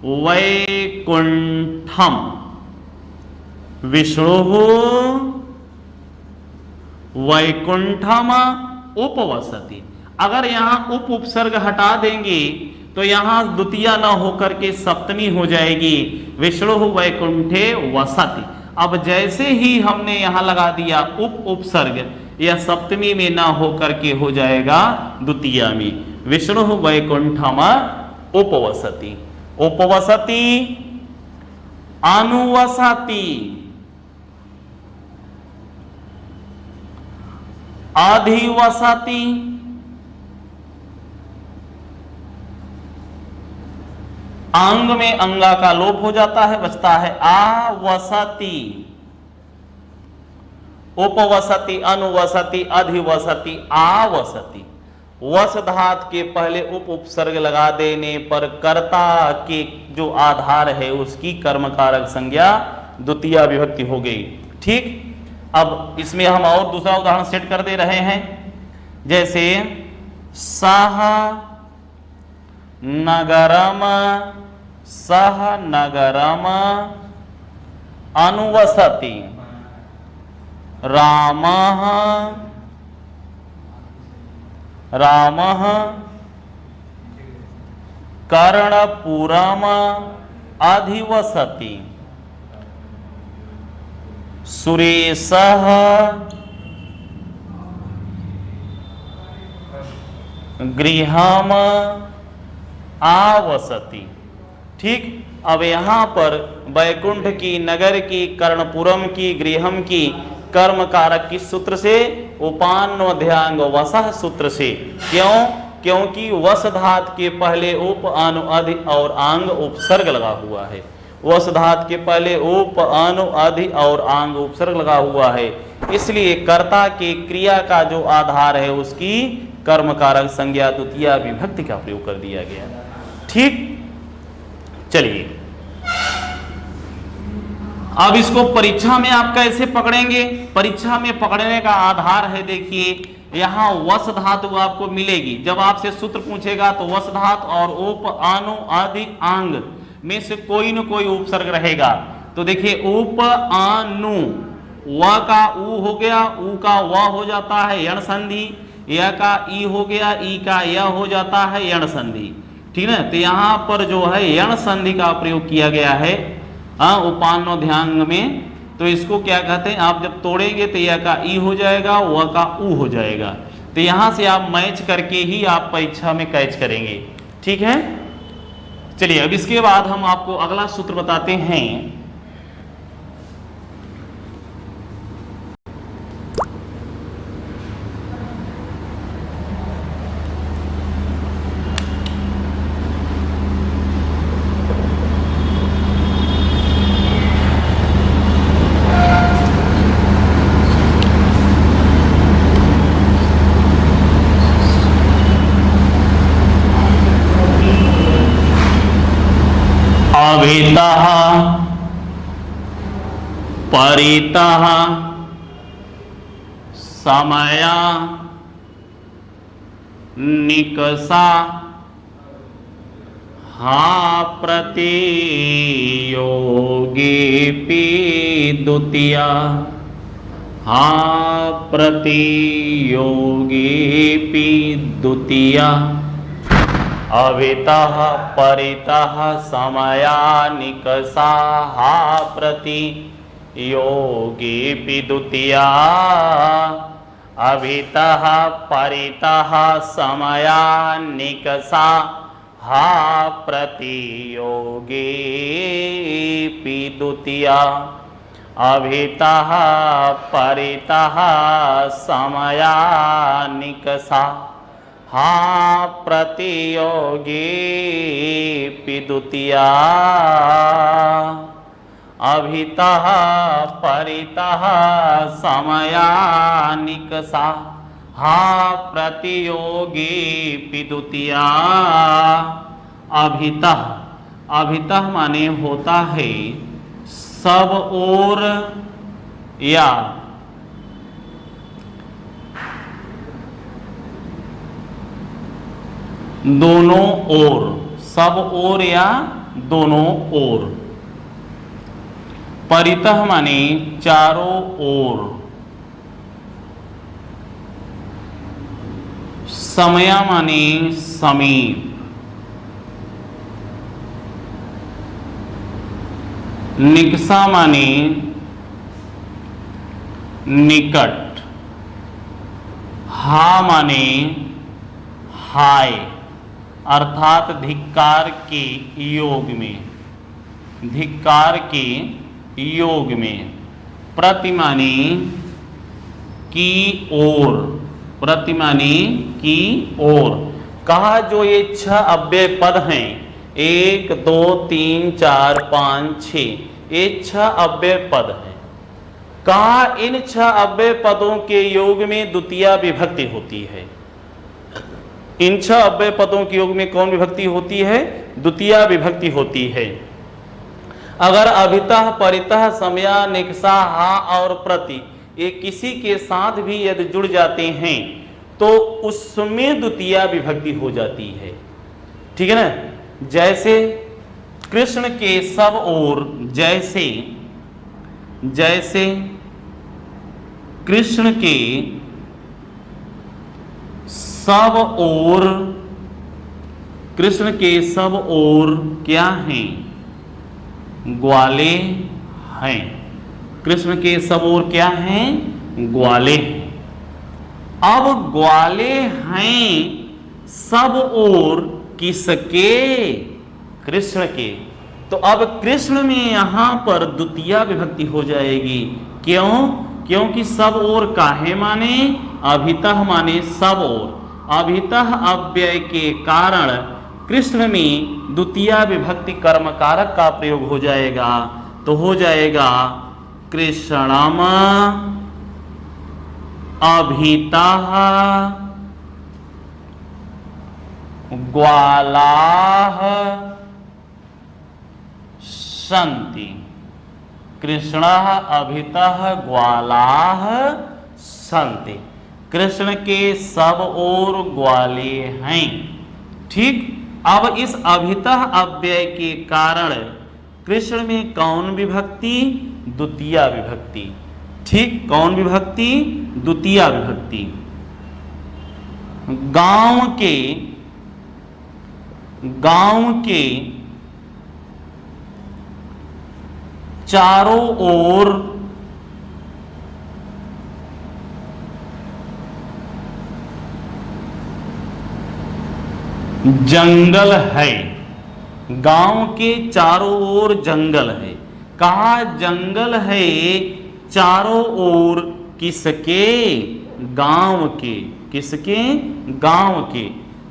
वैकुंठम, विष्णुः वैकुंठम उपवसति। अगर यहां उप उपसर्ग हटा देंगे तो यहां द्वितीया न होकर के सप्तमी हो जाएगी, विष्णुः वैकुंठे वसति। अब जैसे ही हमने यहां लगा दिया उप उपसर्ग, यह सप्तमी में ना होकर के हो जाएगा द्वितीया में, विष्णुः वैकुंठम उपवसति। उपवसति, अनुवसति, अधिवसति, अंग में अंगा का लोप हो जाता है, बचता है आवसति। उपवसति, अनुवसति, अधिवसति, आवसति। वस धातु के पहले उप उपसर्ग लगा देने पर कर्ता के जो आधार है उसकी कर्मकारक संज्ञा द्वितीया विभक्ति हो गई। ठीक, अब इसमें हम और दूसरा उदाहरण सेट कर दे रहे हैं, जैसे सह नगरम, सह नगरम अनुवसति, रामः रामः कर्णपुरम अधिवसति, सुरेशः गृहम आवसति। ठीक, अब यहां पर वैकुंठ की, नगर की, कर्णपुरम की, गृहम की कर्म कारक किस सूत्र से? उपान्वध्यांग वसह सूत्र से। क्यों? क्योंकि वस धातु के पहले उप, अनु, अधि और आंग उपसर्ग लगा हुआ है। वस धातु के पहले उप, अनु, अधि और आंग उपसर्ग लगा हुआ है, इसलिए कर्ता के क्रिया का जो आधार है उसकी कर्म कारक संज्ञा द्वितीया विभक्ति का प्रयोग कर दिया गया। ठीक, चलिए अब इसको परीक्षा में आप कैसे पकड़ेंगे? परीक्षा में पकड़ने का आधार है, देखिए यहां वस धातु आपको मिलेगी। जब आपसे सूत्र पूछेगा तो वस धातु और उप, अनु, आदि, आंग में से कोई न कोई उपसर्ग रहेगा। तो देखिए उप, अनु, व का उ हो गया, उ का व हो जाता है यण संधि, य का ई हो गया, ई का य हो जाता है यण संधि। ठीक है, तो यहां पर जो है यण संधि का प्रयोग किया गया है उपान्वध्यांग में। तो इसको क्या कहते हैं? आप जब तोड़ेंगे तो य का ई हो जाएगा, व का उ हो जाएगा। तो यहां से आप मैच करके ही आप परीक्षा में कैच करेंगे। ठीक है, चलिए अब इसके बाद हम आपको अगला सूत्र बताते हैं। अभितः परितः समय निकषा हा प्रतियोगीपि द्वितीया, हा प्रतियोगीपि द्वितीया। अभितः परितः समया निकषा हा प्रतियोगीपि द्वितीया। अभितः परितः समया निकषा हा प्रतियोगीपि द्वितीया। अभितः परितः समया निकषा हा प्रतियोगीपि द्वितीया। अभितः परितः समया निकषा हा प्रतियोगीपि द्वितीया। अभितः, अभितः माने होता है सब ओर या दोनों ओर, सब ओर या दोनों ओर, परितः माने चारों ओर, समया माने समीप, निकषा माने निकट, हा माने हाय अर्थात धिक्कार के योग में, धिक्कार के योग में, प्रति माने की ओर, प्रति माने की ओर। कहा जो ये 6 अव्यय पद हैं 1 2 3 4 5 6, ये 6 अव्यय पद हैं। कहा इन 6 अव्यय पदों के योग में द्वितीया विभक्ति होती है। इन 6 अव्यय पदों के योग में कौन विभक्ति होती है? द्वितीया विभक्ति होती है। अगर अभितः, परितः, समया, निकषा, हा और प्रति ये किसी के साथ भी यदि जुड़ जाते हैं तो उसमें द्वितीया विभक्ति हो जाती है। ठीक है ना? जैसे कृष्ण के सब ओर, जैसे, जैसे कृष्ण के सब ओर, कृष्ण के सब ओर क्या हैं? ग्वाले हैं। कृष्ण के सब ओर क्या हैं? ग्वाले हैं। अब ग्वाले हैं सब ओर किसके? कृष्ण के। तो अब कृष्ण में यहां पर द्वितीया विभक्ति हो जाएगी। क्यों? क्योंकि सब ओर काहे माने? अभितः माने सब ओर। अभितः अव्यय के कारण कृष्ण में द्वितीया विभक्ति कर्म कारक का प्रयोग हो जाएगा। तो हो जाएगा कृष्णम अभितः ग्वालाः सन्ति। कृष्णः अभितः ग्वालाः सन्ति। कृष्ण के सब ओर ग्वाले हैं। ठीक। अब इस अभितः अव्यय के कारण कृष्ण में कौन विभक्ति? द्वितीया विभक्ति। ठीक। कौन विभक्ति? द्वितीया विभक्ति। गांव के चारों ओर जंगल है। गांव के चारों ओर जंगल है। कहा जंगल है चारों ओर किसके? गांव के। किसके? गांव के।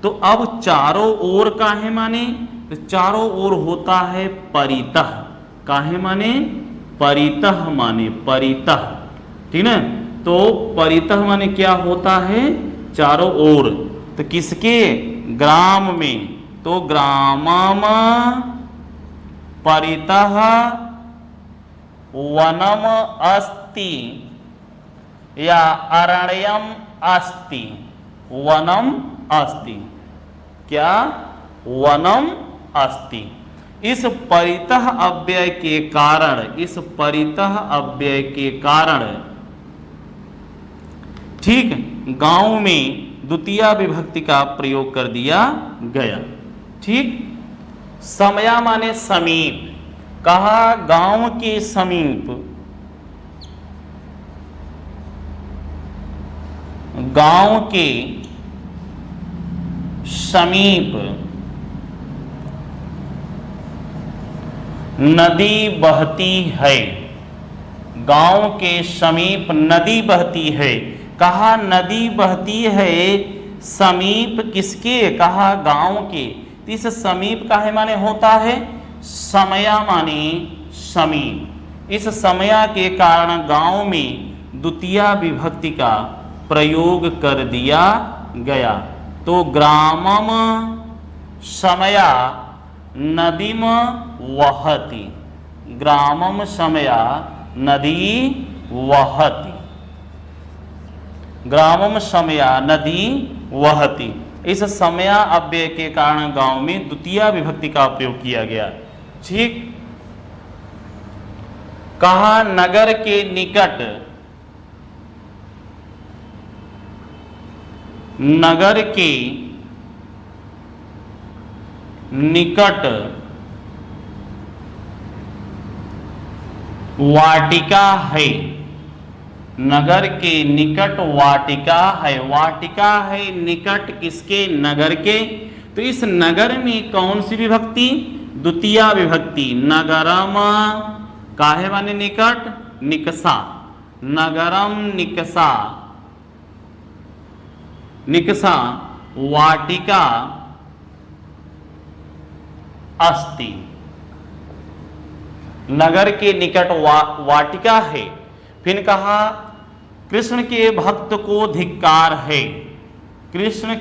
तो अब चारों ओर काहे माने? तो चारों ओर होता है परितः। काहे माने? परितः माने परितः। ठीक है। तो परितः माने क्या होता है? चारों ओर। तो किसके? ग्राम में। तो ग्रामम परितः वनम अस्ति या अरण्यम अस्ति। वनम अस्ति। क्या? वनम अस्ति। इस परितः अव्यय के कारण, इस परितः अव्यय के कारण ठीक गांव में द्वितीया विभक्ति का प्रयोग कर दिया गया। ठीक। समया माने समीप। कहा गांव के समीप, गांव के समीप नदी बहती है। गांव के समीप नदी बहती है। कहा नदी बहती है समीप किसके? कहा गांव के। इस समीप काहे माने होता है? समया माने समीप। इस समया के कारण गांव में द्वितीया विभक्ति का प्रयोग कर दिया गया। तो ग्रामम समया नदीम वहति। ग्रामम समया नदी वहति। ग्रामम समया नदी वहति। इस समया अव्यय के कारण गांव में द्वितीया विभक्ति का प्रयोग किया गया। ठीक। कहा नगर के निकट, नगर के निकट वाटिका है, नगर के निकट वाटिका है। वाटिका है निकट किसके? नगर के। तो इस नगर में कौन सी विभक्ति? द्वितीया विभक्ति। नगरम काहे माने निकट? निकषा। नगरम निकषा, निकषा वाटिका अस्ति। नगर के निकट वाटिका है। फिर कहा कृष्ण के भक्त को धिक्कार है। कृष्ण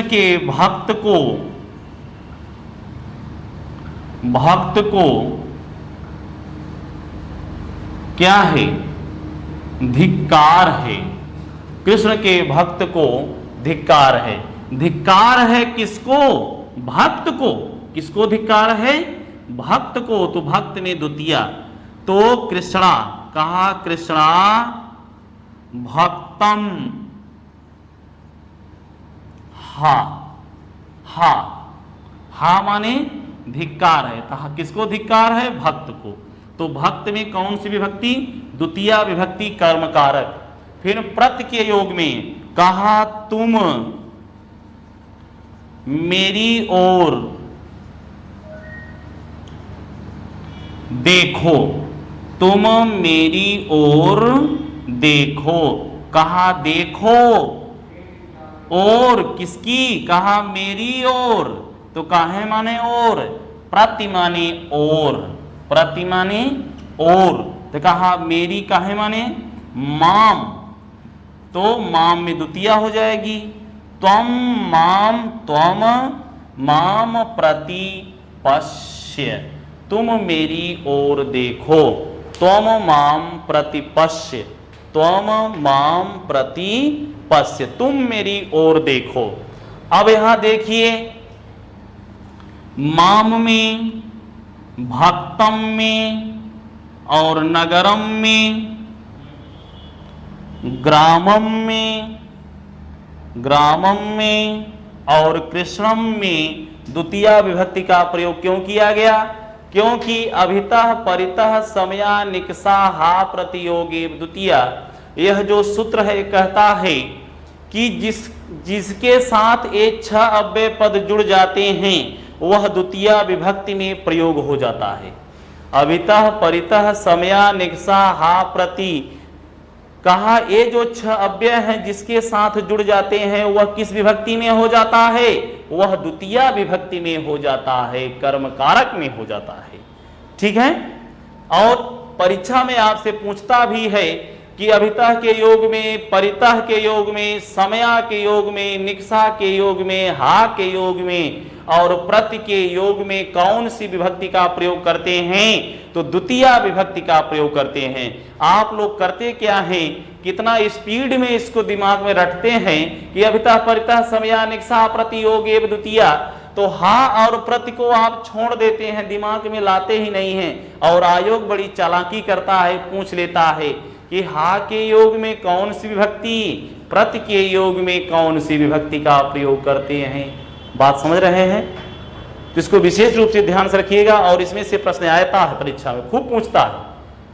के भक्त को क्या है? धिक्कार है। कृष्ण के भक्त को धिक्कार है। धिक्कार है किसको? भक्त को। किसको धिक्कार है? भक्त को। तो भक्त में द्वितीया। तो कृष्णा, कहा कृष्णा भक्तम, हा हा हा माने धिक्कार है। तो किसको धिक्कार है? भक्त को। तो भक्त में कौन सी विभक्ति? द्वितीया विभक्ति कर्म कारक। फिर प्रत्य के योग में कहा तुम मेरी ओर देखो, तुम मेरी ओर देखो। कहा देखो, और किसकी? कहा मेरी ओर। तो काहे माने ओर? प्रति माने ओर। प्रति माने ओर। तो कहा मेरी काहे माने? माम। तो माम में द्वितीया हो जाएगी। त्वम माम, त्वम माम प्रति पश्य। तुम मेरी ओर देखो। त्वम माम प्रति पश्य। त्वम माम प्रति पश्य। तुम मेरी ओर देखो। अब यहां देखिए, माम में, भक्तम में और नगरम में, ग्रामम में और कृष्णम में द्वितीया विभक्ति का प्रयोग क्यों किया गया? क्योंकि अभितः परितः समया निकषा हा प्रतियोगी द्वितीया, यह जो सूत्र है कहता है कि जिसके साथ ये 6 अव्यय पद जुड़ जाते हैं वह द्वितीया विभक्ति में प्रयोग हो जाता है। अभितः परितः समया निकषा हा प्रति, कहा ये जो 6 अव्यय हैं जिसके साथ जुड़ जाते हैं वह किस विभक्ति में हो जाता है? वह द्वितीया विभक्ति में हो जाता है, कर्म कारक में हो जाता है। ठीक है। और परीक्षा में आपसे पूछता भी है कि अभितः के योग में, परितः के योग में, समया के योग में, निकषा के योग में, हा के योग में और प्रति के योग में कौन सी विभक्ति का प्रयोग करते हैं? तो द्वितीया विभक्ति का प्रयोग करते हैं। आप लोग करते क्या हैं? कितना स्पीड में इसको दिमाग में रटते हैं कि अभितः परितः समया निकषा प्रति योग एवं द्वितीया। तो हा और प्रति को आप छोड़ देते हैं, दिमाग में लाते ही नहीं हैं। और आयोग बड़ी चालाकी करता है, पूछ लेता है कि हा के योग में कौन सी विभक्ति, प्रति के योग में कौन सी विभक्ति का प्रयोग करते हैं। बात समझ रहे हैं? तो इसको विशेष रूप से ध्यान से रखिएगा। और इसमें से प्रश्न आता है, परीक्षा में खूब पूछता है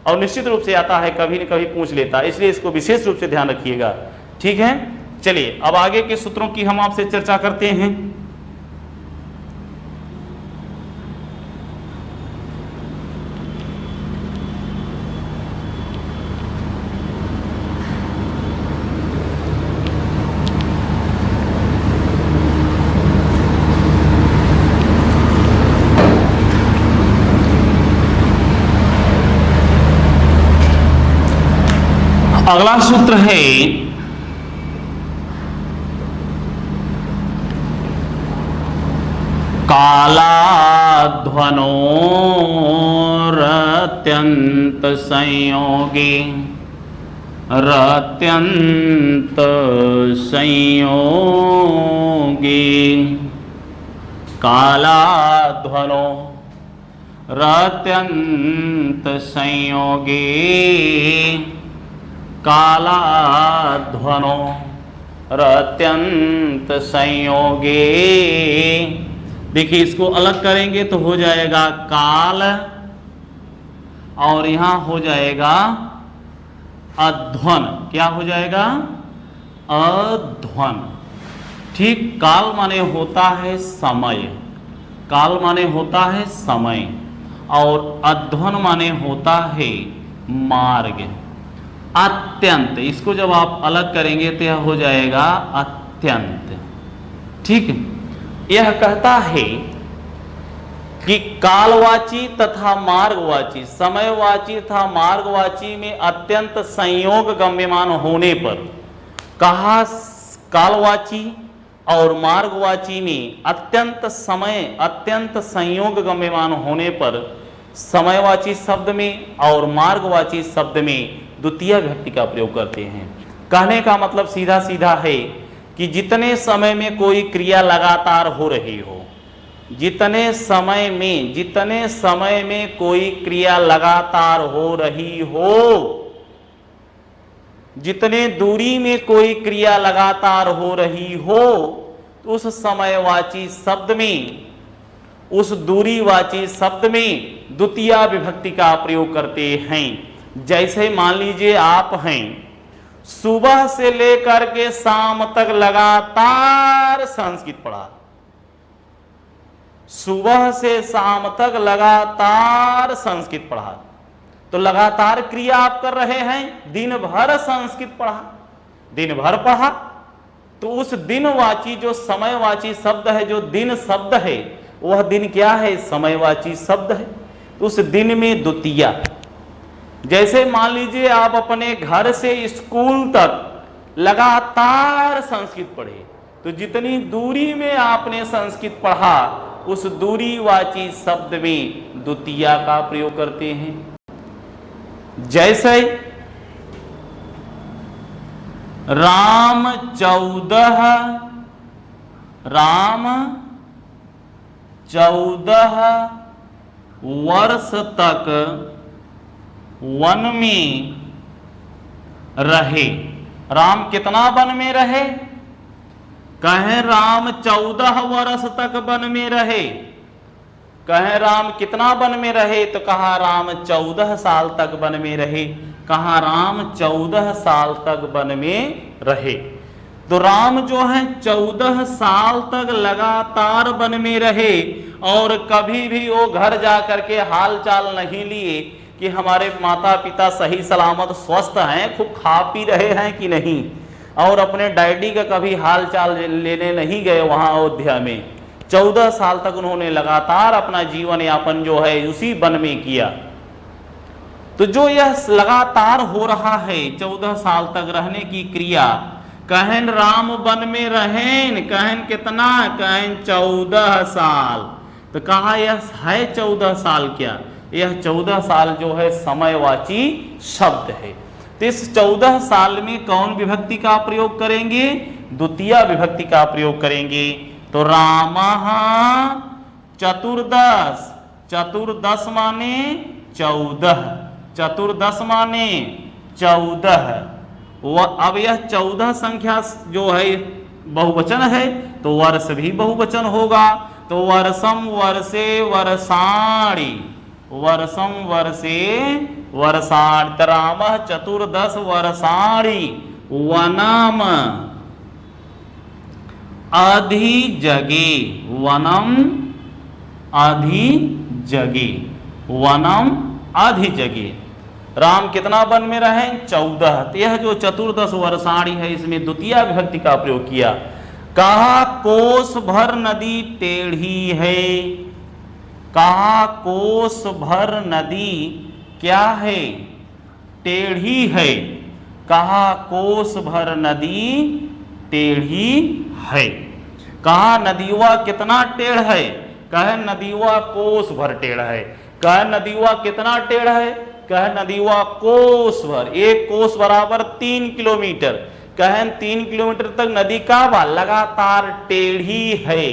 और निश्चित रूप से आता है, कभी न कभी पूछ लेता है, इसलिए इसको विशेष रूप से ध्यान रखिएगा। ठीक है। चलिए अब आगे के सूत्रों की हम आपसे चर्चा करते हैं। अगला सूत्र है कालाध्वनोरत्यंत संयोगे, रत्यंत संयोगे कालाध्वनो रत्यंत संयोगे, कालाध्वनो रत्यंत संयोगे। देखिए इसको अलग करेंगे तो हो जाएगा काल और यहां हो जाएगा अध्वन। क्या हो जाएगा? अध्वन। ठीक, काल माने होता है समय, काल माने होता है समय और अध्वन माने होता है मार्ग। अत्यंत, इसको जब आप अलग करेंगे तो यह हो जाएगा अत्यंत। ठीक, यह कहता है कि कालवाची तथा मार्गवाची, समयवाची तथा मार्गवाची में अत्यंत संयोग गम्यमान होने पर कहा कालवाची और मार्गवाची में अत्यंत समय, अत्यंत संयोग गम्यमान होने पर समयवाची शब्द में और मार्गवाची शब्द में द्वितीय विभक्ति का प्रयोग करते हैं। कहने का मतलब सीधा सीधा है कि जितने समय में कोई क्रिया लगातार हो रही हो, जितने समय में कोई क्रिया लगातार हो रही हो, जितने दूरी में कोई क्रिया लगातार हो रही हो, उस समयवाची शब्द में, उस दूरीवाची शब्द में द्वितीय विभक्ति का प्रयोग करते हैं। जैसे मान लीजिए आप हैं, सुबह से लेकर के शाम तक लगातार संस्कृत पढ़ा, सुबह से शाम तक लगातार संस्कृत पढ़ा, तो लगातार क्रिया आप कर रहे हैं। दिन भर संस्कृत पढ़ा, दिन भर पढ़ा, तो उस दिनवाची जो समयवाची शब्द है, जो दिन शब्द है, वह दिन क्या है? समयवाची शब्द है। तो उस दिन में द्वितीया, जैसे मान लीजिए आप अपने घर से स्कूल तक लगातार संस्कृत पढ़े, तो जितनी दूरी में आपने संस्कृत पढ़ा, उस दूरीवाची शब्द में द्वितीया का प्रयोग करते हैं। जैसे राम 14 वर्ष तक वन में रहे। राम कितना वन में रहे? कहे राम 14 वर्ष तक वन में रहे। कहे राम कितना वन में रहे? तो कहा राम 14 साल तक वन में रहे। कहा राम 14 साल तक वन में रहे। तो राम जो है 14 साल तक लगातार वन में रहे और कभी भी वो घर जा करके हाल चाल नहीं लिए कि हमारे माता पिता सही सलामत स्वस्थ हैं, खूब खा पी रहे हैं कि नहीं, और अपने डैडी का कभी हाल चाल लेने नहीं गए वहां अयोध्या में। 14 साल तक उन्होंने लगातार अपना जीवन यापन जो है उसी वन में किया। तो जो यह लगातार हो रहा है 14 साल तक रहने की क्रिया, कहन राम वन में रहें, कहन कितना? कहन 14 साल। तो कहा यह है 14 साल क्या? यह 14 साल जो है समयवाची शब्द है। तो इस 14 साल में कौन विभक्ति का प्रयोग करेंगे? द्वितीय विभक्ति का प्रयोग करेंगे। तो रामः चतुर्दश, चतुर्दश माने 14, चतुर्दश माने 14। अब यह 14 संख्या जो है बहुवचन है, तो वर्ष भी बहुवचन होगा। तो वर्षम वर्षे वर्षाणि, वर्षम वर्षे वर्षाणि। रामः चतुर्दश वर्षाणि वनम अधिजगे, वनम अधिजगे, वनम अधिजगे। राम कितना वन में रहे? 14। तो यह जो चतुर्दश वर्षाणि है, इसमें द्वितीय विभक्ति का प्रयोग किया। कहा कोस भर नदी टेढ़ी है। कहा कोस भर नदी क्या है? टेढ़ी है। कहा कोस भर नदी टेढ़ी है। कहा नदीवा कितना टेढ़ है? कहे नदीवा कोस भर टेढ़ है। कहे नदीवा कितना टेढ़ है? कहे नदीवा कोस भर। एक कोस बराबर 3 किलोमीटर। कहे 3 किलोमीटर तक नदी का बा लगातार टेढ़ी है।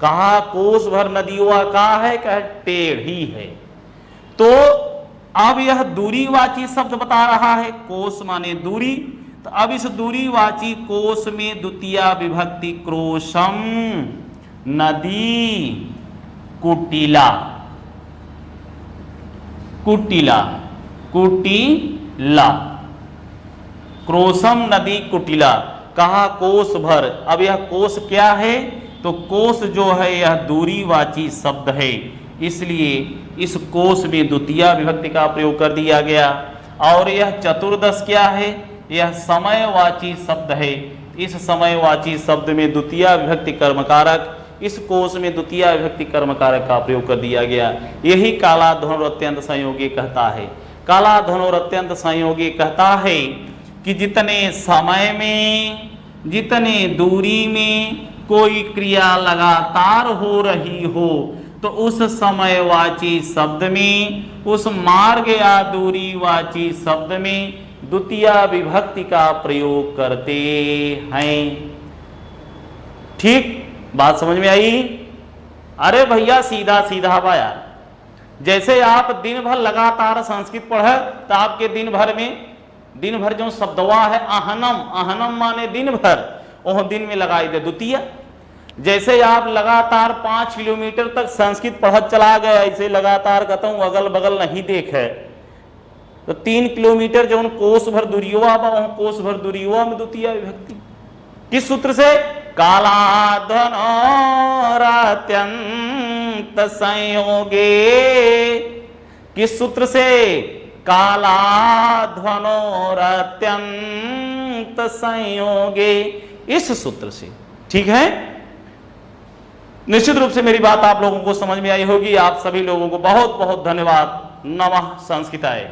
कहा कोस भर नदियों का है, कहे टेढ़ी है। तो अब यह दूरीवाची शब्द बता रहा है, कोस माने दूरी, तो अब इस दूरीवाची कोस में द्वितीय विभक्ति क्रोशम, नदी, कुटिला, कुटिला, कुटिला, क्रोशम नदी कुटिला, कहा कोस भर। अब यह कोस क्या है, तो कोस जो है यह दूरीवाची शब्द है, इसलिए इस कोस में द्वितीय विभक्ति का प्रयोग कर दिया गया। और यह चतुर्दश क्या है, यह समयवाची शब्द है, इस समयवाची शब्द में द्वितीय विभक्ति कर्मकारक, इस कोश में द्वितीय विभक्ति कर्मकारक का प्रयोग कर दिया गया। यही काला ध्वनि अत्यंत संयोगी कहता है। काला ध्वनि अत्यंत संयोगी कहता है कि जितने समय में, जितने दूरी में कोई क्रिया लगातार हो रही हो, तो उस समयवाची शब्द में, उस मार्ग या दूरीवाची शब्द में द्वितीय विभक्ति का प्रयोग करते हैं। ठीक बात समझ में आई? अरे भैया सीधा सीधा बा यार, जैसे आप दिन भर लगातार संस्कृत पढ़े तो आपके दिन भर जो शब्दवा है आहनम, आहनम माने दिन भर, वह दिन में लगाई दे द्वितीय। जैसे आप लगातार 5 किलोमीटर तक संस्कृत पढ़त चला गए, ऐसे लगातार कहता हूं अगल बगल नहीं देखे, तो 3 किलोमीटर जो कोस भर दूरियों वह कोस भर दूरियों में द्वितीय विभक्ति। किस सूत्र से? कालाध्वनोरत्यंत संयोगे। किस सूत्र से? कालाध्वनोरत्यंत संयोगे, इस सूत्र से। ठीक है, निश्चित रूप से मेरी बात आप लोगों को समझ में आई होगी। आप सभी लोगों को बहुत बहुत धन्यवाद। नमः संस्कृताय।